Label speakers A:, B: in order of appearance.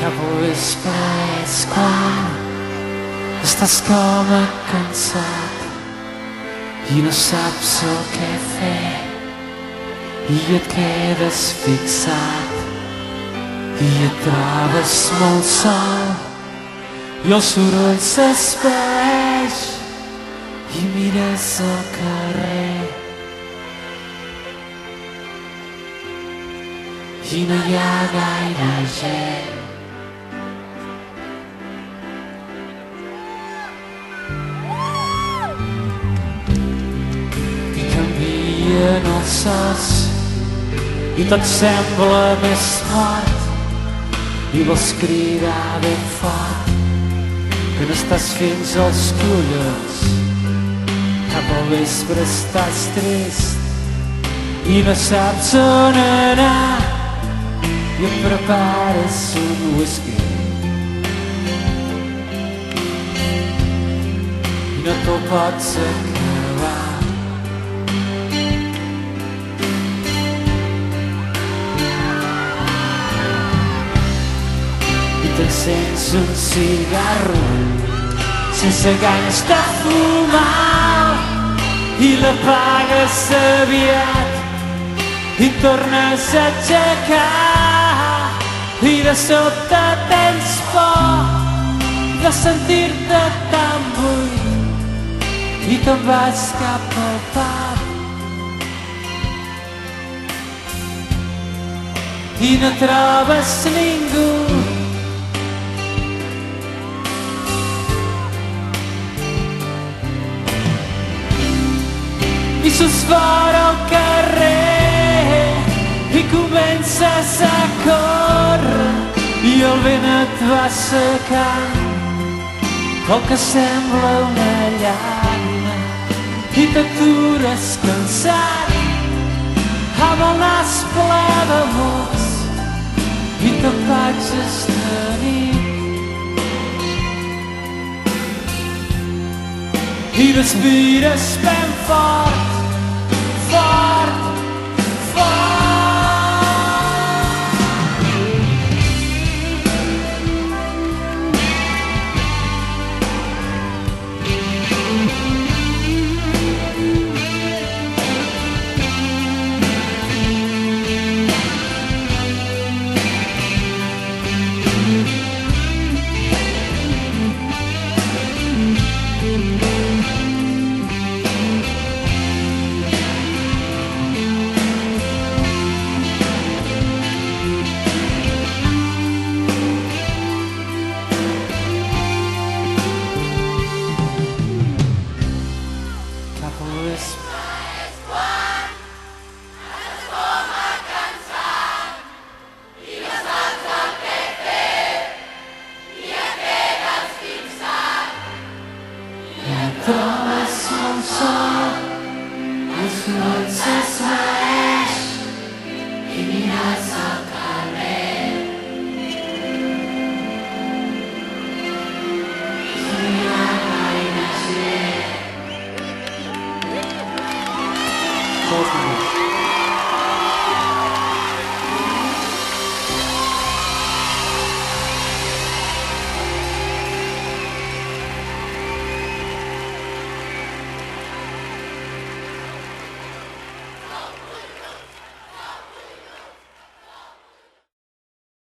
A: Capvespre és quan estàs com cansat i no saps el què fer i et quedes fixat i et trobes molt sol i el soroll s'espareix i mires al carrer i no hi ha gaire gent. I canvien els sons i tot sembla més fort i vols cridar ben fort que no estàs fins als collons. Cap al vespre estàs trist i no saps on anar i et prepares un whisky i no te'l pots acabar. I t'encens un cigarro sense ganes de fumar i l'apagues aviat i tornes a aixecar i de sobte tens por de sentir-te tan buit i te'n vas cap al pub i no trobes ningú i surts fora al carrer i comences a córrer i el vent et va secant el que sembla una llàgrima i t'atures cansat amb el nas ple de mocs i t'apatges de nit i respires ben fort, fort, fort.